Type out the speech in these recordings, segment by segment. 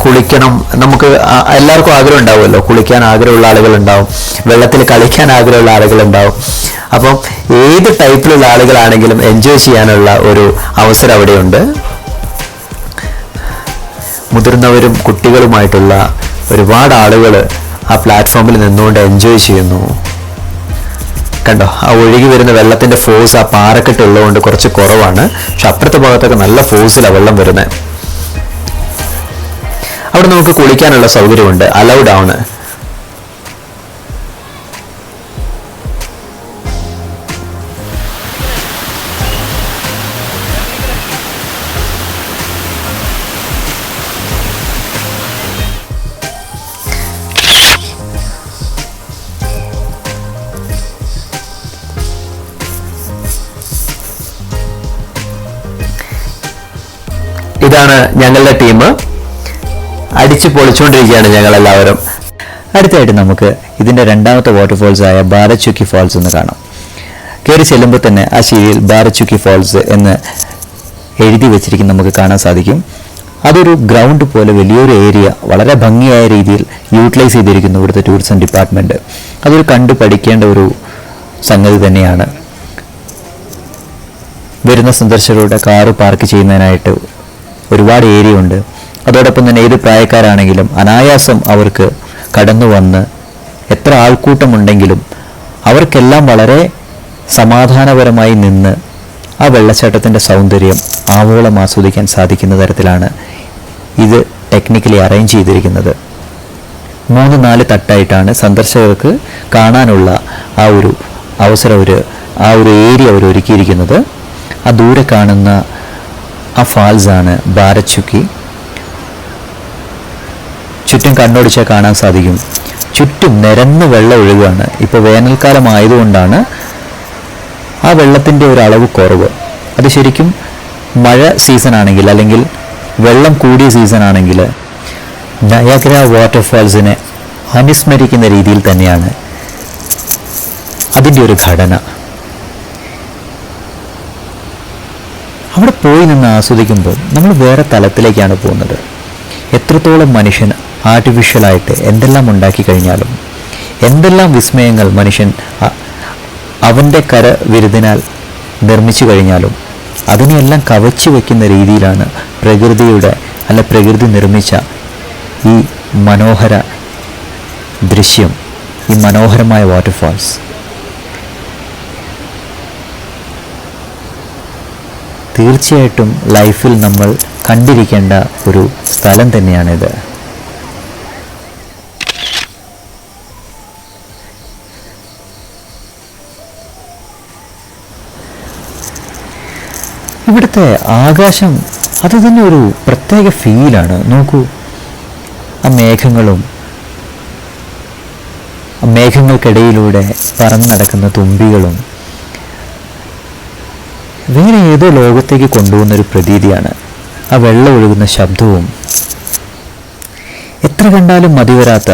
കുളിക്കണം, നമുക്ക് എല്ലാവർക്കും ആഗ്രഹം ഉണ്ടാവുമല്ലോ, കുളിക്കാൻ ആഗ്രഹമുള്ള ആളുകളുണ്ടാവും, വെള്ളത്തിൽ കളിക്കാൻ ആഗ്രഹമുള്ള ആളുകളുണ്ടാവും. അപ്പം ഏത് ടൈപ്പിലുള്ള ആളുകളാണെങ്കിലും എൻജോയ് ചെയ്യാനുള്ള ഒരു അവസരം അവിടെയുണ്ട്. മുതിർന്നവരും കുട്ടികളുമായിട്ടുള്ള ഒരുപാട് ആളുകൾ ആ പ്ലാറ്റ്ഫോമിൽ നിന്നുകൊണ്ട് എൻജോയ് ചെയ്യുന്നു. കണ്ടോ, ആ ഒഴുകി വരുന്ന വെള്ളത്തിൻ്റെ ഫോഴ്സ് ആ പാറക്കെട്ടുള്ളതുകൊണ്ട് കുറച്ച് കുറവാണ്, പക്ഷെ അപ്പുറത്തെ ഭാഗത്തൊക്കെ നല്ല ഫോഴ്സിലാണ് വെള്ളം വരുന്നത്. അവിടെ നമുക്ക് കുളിക്കാനുള്ള സൗകര്യമുണ്ട്, അലൗഡ് ആണ്. ഇതാണ് ഞങ്ങളുടെ ടീം, അടിച്ച് പൊളിച്ചുകൊണ്ടിരിക്കുകയാണ് ഞങ്ങളെല്ലാവരും. അടുത്തായിട്ട് നമുക്ക് ഇതിൻ്റെ രണ്ടാമത്തെ വാട്ടർഫോൾസ് ആയ ബാരചുക്കി ഫാൾസ് ഒന്ന് കാണാം. കയറി ചെല്ലുമ്പോൾ തന്നെ ആ ശരിയിൽ ബാരചുക്കി ഫാൾസ് എന്ന് എഴുതി വെച്ചിരിക്കും നമുക്ക് കാണാൻ സാധിക്കും. അതൊരു ഗ്രൗണ്ട് പോലെ വലിയൊരു ഏരിയ വളരെ ഭംഗിയായ രീതിയിൽ യൂട്ടിലൈസ് ചെയ്തിരിക്കുന്നു ഇവിടുത്തെ ടൂറിസം ഡിപ്പാർട്ട്മെൻറ്റ്. അതൊരു കണ്ടു പഠിക്കേണ്ട ഒരു സംഗതി തന്നെയാണ്. വരുന്ന സന്ദർശകരുടെ കാറ് പാർക്ക് ചെയ്യുന്നതിനായിട്ട് ഒരുപാട് ഏരിയ ഉണ്ട്. അതോടൊപ്പം തന്നെ ഏത് പ്രായക്കാരാണെങ്കിലും അനായാസം അവർക്ക് കടന്നു വന്ന്, എത്ര ആൾക്കൂട്ടമുണ്ടെങ്കിലും അവർക്കെല്ലാം വളരെ സമാധാനപരമായി നിന്ന് ആ വെള്ളച്ചാട്ടത്തിൻ്റെ സൗന്ദര്യം ആവോളം ആസ്വദിക്കാൻ സാധിക്കുന്ന തരത്തിലാണ് ഇത് ടെക്നിക്കലി അറേഞ്ച് ചെയ്തിരിക്കുന്നത്. 3-4 തട്ടായിട്ടാണ് സന്ദർശകർക്ക് കാണാനുള്ള ആ ഒരു അവസരം ആ ഒരു ഏരിയ അവർ ഒരുക്കിയിരിക്കുന്നത്. ആ ദൂരെ കാണുന്ന ആ ഫാൾസാണ് ബാരചുക്കി. ചുറ്റും കണ്ണോടിച്ചാൽ കാണാൻ സാധിക്കും, ചുറ്റും നിരന്ന് വെള്ളം ഒഴുകുകയാണ്. ഇപ്പോൾ വേനൽക്കാലം ആയതുകൊണ്ടാണ് ആ വെള്ളത്തിൻ്റെ ഒരു അളവ് കുറവ്. അത് ശരിക്കും മഴ സീസൺ ആണെങ്കിൽ, അല്ലെങ്കിൽ വെള്ളം കൂടിയ സീസൺ ആണെങ്കിൽ നയാഗ്ര വാട്ടർഫാൾസിനെ അനുസ്മരിക്കുന്ന രീതിയിൽ തന്നെയാണ് അതിൻ്റെ ഒരു ഘടന. അവിടെ പോയി നിന്ന് ആസ്വദിക്കുമ്പോൾ നമ്മൾ വേറെ തലത്തിലേക്കാണ് പോകുന്നത്. എത്രത്തോളം മനുഷ്യൻ ആർട്ടിഫിഷ്യലായിട്ട് എന്തെല്ലാം ഉണ്ടാക്കി കഴിഞ്ഞാലും, എന്തെല്ലാം വിസ്മയങ്ങൾ മനുഷ്യൻ അവൻ്റെ കരവിരുതിനാൽ നിർമ്മിച്ചു കഴിഞ്ഞാലും അതിനെയെല്ലാം കവച്ചു വയ്ക്കുന്ന രീതിയിലാണ് പ്രകൃതി നിർമ്മിച്ച ഈ മനോഹര ദൃശ്യം, ഈ മനോഹരമായ വാട്ടർഫാൾസ്. തീർച്ചയായിട്ടും ലൈഫിൽ നമ്മൾ കണ്ടിരിക്കേണ്ട ഒരു സ്ഥലം തന്നെയാണിത്. ഇവിടുത്തെ ആകാശം അത് തന്നെ ഒരു പ്രത്യേക ഫീലാണ്. നോക്കൂ, ആ മേഘങ്ങൾക്കിടയിലൂടെ പറന്നു നടക്കുന്ന തുമ്പികളും വേറെ ഏതോ ലോകത്തേക്ക് കൊണ്ടുപോകുന്നൊരു പ്രതീതിയാണ്. ആ വെള്ളം ഒഴുകുന്ന ശബ്ദവും, എത്ര കണ്ടാലും മതിവരാത്ത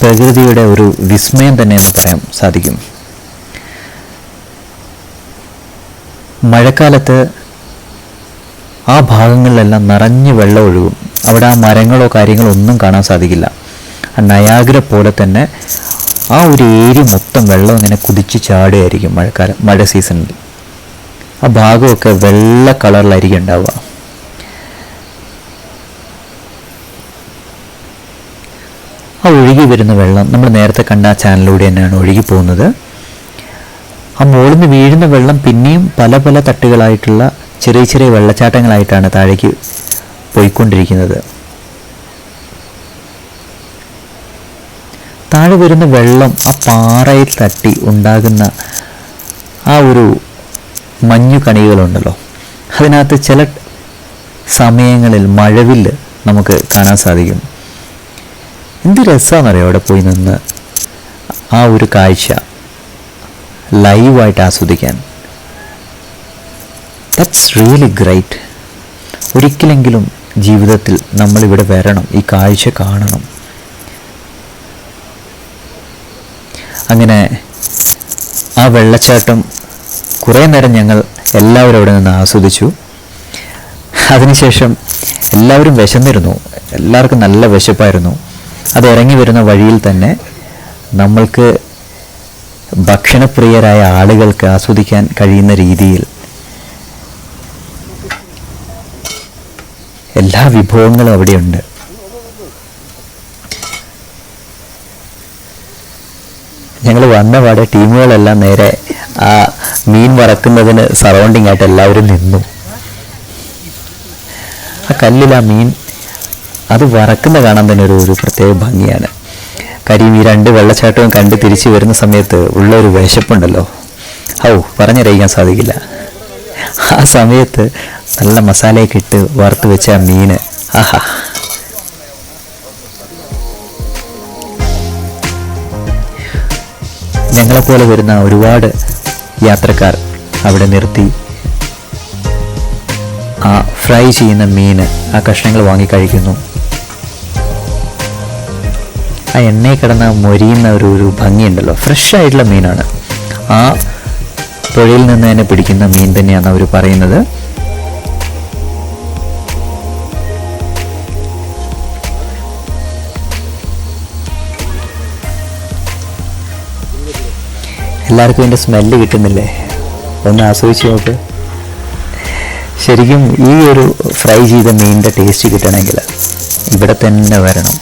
പ്രകൃതിയുടെ ഒരു വിസ്മയം തന്നെ എന്ന് പറയാൻ സാധിക്കും. മഴക്കാലത്ത് ആ ഭാഗങ്ങളിലെല്ലാം നിറഞ്ഞ് വെള്ളം ഒഴുകും. അവിടെ ആ മരങ്ങളോ കാര്യങ്ങളോ ഒന്നും കാണാൻ സാധിക്കില്ല. ആ നയാഗ്ര പോലെ തന്നെ ആ ഒരു ഏരിയ മൊത്തം വെള്ളം ഇങ്ങനെ കുതിച്ച് ചാടുകയായിരിക്കും മഴ സീസണിൽ. ആ ഭാഗമൊക്കെ വെള്ള കളറിലായിരിക്കും ഉണ്ടാവുക. ആ ഒഴുകി വരുന്ന വെള്ളം നമ്മൾ നേരത്തെ കണ്ട ആ ചാനലിലൂടെ തന്നെയാണ് ഒഴുകി പോകുന്നത്. ആ മുകളിൽ നിന്ന് വീഴുന്ന വെള്ളം പിന്നെയും പല പല തട്ടുകളായിട്ടുള്ള ചെറിയ ചെറിയ വെള്ളച്ചാട്ടങ്ങളായിട്ടാണ് താഴേക്ക് പോയിക്കൊണ്ടിരിക്കുന്നത്. താഴെ വരുന്ന വെള്ളം ആ പാറയിൽ തട്ടി ഉണ്ടാകുന്ന ആ ഒരു മഞ്ഞു കണികളുണ്ടല്ലോ, അതിനകത്ത് ചില സമയങ്ങളിൽ മഴവില്ല് നമുക്ക് കാണാൻ സാധിക്കും. എന്ത് രസമാണെന്നറിയോ അവിടെ പോയി നിന്ന് ആ ഒരു കാഴ്ച ലൈവായിട്ട് ആസ്വദിക്കാൻ. That's really great. ഒരിക്കലെങ്കിലും ജീവിതത്തിൽ നമ്മളിവിടെ വരണം, ഈ കാഴ്ച കാണണം. അങ്ങനെ ആ വെള്ളച്ചാട്ടം കുറേ നേരം ഞങ്ങൾ എല്ലാവരും അവിടെ നിന്ന് ആസ്വദിച്ചു. അതിനുശേഷം എല്ലാവരും വിശന്നിരുന്നു, എല്ലാവർക്കും നല്ല വിശപ്പായിരുന്നു. അത് ഇറങ്ങി വരുന്ന വഴിയിൽ തന്നെ നമ്മൾക്ക് ഭക്ഷണപ്രിയരായ ആളുകൾക്ക് ആസ്വദിക്കാൻ കഴിയുന്ന രീതിയിൽ എല്ലാ വിഭവങ്ങളും അവിടെയുണ്ട്. ഞങ്ങൾ വന്നപാടെ ടീമുകളെല്ലാം നേരെ ആ മീൻ വറക്കുന്നതിന് സറൗണ്ടിങ് ആയിട്ട് എല്ലാവരും നിന്നു. ആ കല്ലിൽ ആ മീൻ അത് വറക്കുന്ന കാണാൻ തന്നെ ഒരു പ്രത്യേക ഭംഗിയാണ്. കാര്യം ഈ 2 വെള്ളച്ചാട്ടവും കണ്ട് തിരിച്ചു വരുന്ന സമയത്ത് ഉള്ളൊരു വിശപ്പുണ്ടല്ലോ, പറഞ്ഞറിയിക്കാൻ സാധിക്കില്ല. ആ സമയത്ത് നല്ല മസാലയൊക്കെ ഇട്ട് വറുത്ത് വെച്ച ആ മീൻ, ആഹാ. ഞങ്ങളെപ്പോലെ വരുന്ന ഒരുപാട് യാത്രക്കാർ അവിടെ നിർത്തി ആ ഫ്രൈ ചെയ്യുന്ന മീൻ, ആ കഷ്ണങ്ങൾ വാങ്ങി കഴിക്കുന്നു. ആ എണ്ണയിൽ കിടന്ന് മൊരിയുന്ന ഒരു ഭംഗിയുണ്ടല്ലോ. ഫ്രഷ് ആയിട്ടുള്ള മീനാണ്. ആ പുഴയിൽ നിന്ന് തന്നെ പിടിക്കുന്ന മീൻ തന്നെയാണ് അവർ പറയുന്നത്. എല്ലാവർക്കും ഇതിൻ്റെ സ്മെല്ല് കിട്ടുന്നില്ലേ? ഒന്ന് ആസ്വദിച്ച് നോക്ക്. ശരിക്കും ഈ ഒരു ഫ്രൈ ചെയ്ത മീനിൻ്റെ ടേസ്റ്റ് കിട്ടണമെങ്കിൽ ഇവിടെ തന്നെ വരണം.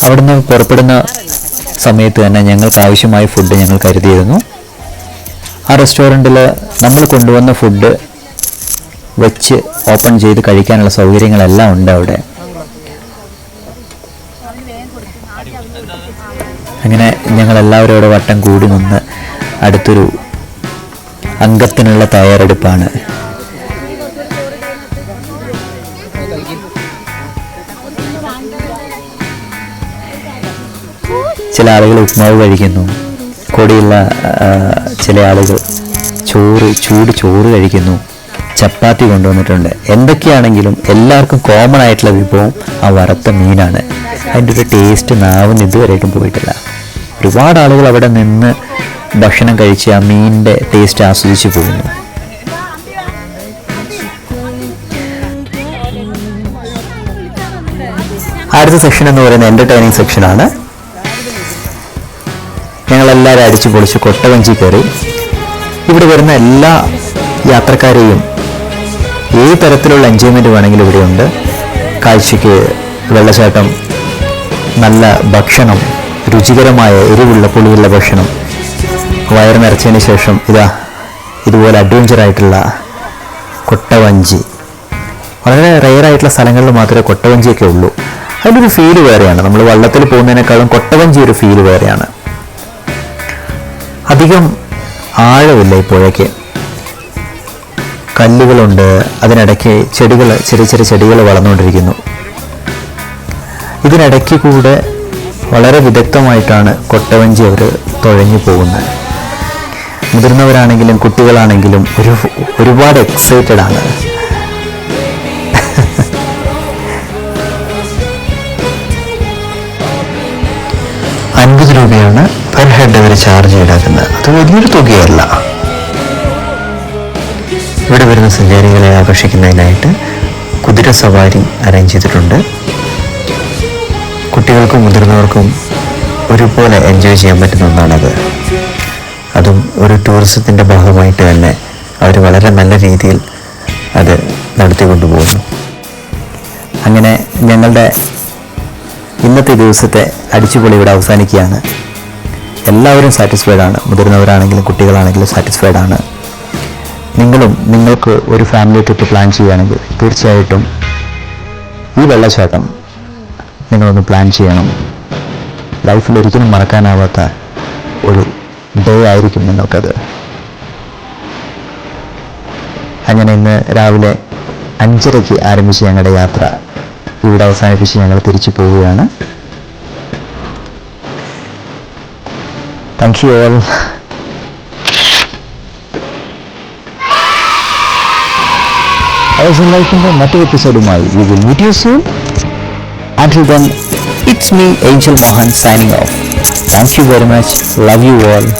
അവിടുന്ന് പുറപ്പെടുന്ന സമയത്ത് തന്നെ ഞങ്ങൾക്ക് ആവശ്യമായ ഫുഡ് ഞങ്ങൾ കരുതിയിരുന്നു. ആ റെസ്റ്റോറൻറ്റിൽ നമ്മൾ കൊണ്ടുവന്ന ഫുഡ് വെച്ച് ഓപ്പൺ ചെയ്ത് കഴിക്കാനുള്ള സൗകര്യങ്ങളെല്ലാം ഉണ്ട് അവിടെ. അങ്ങനെ ഞങ്ങളെല്ലാവരും അവിടെ വട്ടം കൂടി നിന്ന് അടുത്തൊരു അംഗത്തിനുള്ള തയ്യാറെടുപ്പാണ്. ചില ആളുകൾ ഉപ്മാവ് കഴിക്കുന്നു, കൊടിയുള്ള ചില ആളുകൾ ചൂട് ചോറ് കഴിക്കുന്നു, ചപ്പാത്തി കൊണ്ടുവന്നിട്ടുണ്ട്. എന്തൊക്കെയാണെങ്കിലും എല്ലാവർക്കും കോമൺ ആയിട്ടുള്ള വിഭവം ആ വറുത്ത മീനാണ്. അതിൻ്റെ ഒരു ടേസ്റ്റ് നാവിന് ഇതുവരെയായിട്ടും പോയിട്ടില്ല. ഒരുപാട് ആളുകൾ അവിടെ നിന്ന് ഭക്ഷണം കഴിച്ച് ആ മീനിൻ്റെ ടേസ്റ്റ് ആസ്വദിച്ച് പോകുന്നു. അടുത്ത സെക്ഷൻ എന്ന് പറയുന്നത് എൻ്റർടൈനിങ് സെക്ഷനാണ്. ഞങ്ങളെല്ലാവരും അടിച്ചു പൊളിച്ച് കൊട്ടവഞ്ചി കയറി. ഇവിടെ വരുന്ന എല്ലാ യാത്രക്കാരെയും ഏത് തരത്തിലുള്ള എൻജോയ്മെൻറ്റ് വേണമെങ്കിലും ഇവിടെയുണ്ട്. കാഴ്ചയ്ക്ക് വെള്ളച്ചാട്ടം, നല്ല ഭക്ഷണം, രുചികരമായ എരിവുള്ള പുളിയുള്ള ഭക്ഷണം, വയറ് നിറച്ചതിന് ശേഷം ഇതുപോലെ അഡ്വഞ്ചറായിട്ടുള്ള കൊട്ടവഞ്ചി. വളരെ റെയറായിട്ടുള്ള സ്ഥലങ്ങളിൽ മാത്രമേ കൊട്ടവഞ്ചിയൊക്കെ ഉള്ളൂ. അതിലൊരു ഫീല് വേറെയാണ്. നമ്മൾ വള്ളത്തിൽ പോകുന്നതിനേക്കാളും കൊട്ടവഞ്ചി ഒരു ഫീല് വേറെയാണ്. അധികം ആഴമില്ല ഈ പുഴയ്ക്ക്. കല്ലുകളുണ്ട്, അതിനിടയ്ക്ക് ചെടികൾ, ചെറിയ ചെറിയ ചെടികൾ വളർന്നുകൊണ്ടിരിക്കുന്നു. ഇതിനിടയ്ക്ക് കൂടെ വളരെ വിദഗ്ധമായിട്ടാണ് കൊട്ടവഞ്ചി അവർ തുഴഞ്ഞു പോകുന്നത്. മുതിർന്നവരാണെങ്കിലും കുട്ടികളാണെങ്കിലും ഒരുപാട് എക്സൈറ്റഡ് ആണ്. രൂപയാണ് പെർ ഹെഡ് അവർ ചാർജ് ഈടാക്കുന്നത്. അത് വലിയൊരു തുകയല്ല. ഇവിടെ വരുന്ന സഞ്ചാരികളെ ആകർഷിക്കുന്നതിനായിട്ട് കുതിര സവാരി അറേഞ്ച് ചെയ്തിട്ടുണ്ട്. കുട്ടികൾക്കും മുതിർന്നവർക്കും ഒരുപോലെ എൻജോയ് ചെയ്യാൻ പറ്റുന്ന ഒന്നാണത്. അതും ഒരു ടൂറിസത്തിൻ്റെ ഭാഗമായിട്ട് തന്നെ അവർ വളരെ നല്ല രീതിയിൽ അത് നടത്തിക്കൊണ്ടുപോകുന്നു. അങ്ങനെ ഞങ്ങളുടെ ഇന്നത്തെ ദിവസത്തെ അടിച്ചുപൊളി ഇവിടെ അവസാനിക്കുകയാണ്. എല്ലാവരും സാറ്റിസ്ഫൈഡ് ആണ്. മുതിർന്നവരാണെങ്കിലും കുട്ടികളാണെങ്കിലും സാറ്റിസ്ഫൈഡ് ആണ്. നിങ്ങൾക്ക് ഒരു ഫാമിലി ട്രിപ്പ് പ്ലാൻ ചെയ്യുകയാണെങ്കിൽ തീർച്ചയായിട്ടും ഈ വെള്ളച്ചാട്ടം നിങ്ങളൊന്ന് പ്ലാൻ ചെയ്യണം. ലൈഫിൽ ഒരിക്കലും മറക്കാനാവാത്ത ഒരു ഡേ ആയിരിക്കും നിങ്ങൾക്കത്. അങ്ങനെ ഇന്ന് രാവിലെ 5:30 ആരംഭിച്ച് ഞങ്ങളുടെ യാത്ര ഇവിടെ അവസാനിപ്പിച്ച് ഞങ്ങൾ തിരിച്ചു പോവുകയാണ്. Thank you all. മറ്റൊരു എപ്പിസോഡുമായി we will meet you soon. Until then, it's me, Angel Mohan, signing off. Thank you very much. Love you all.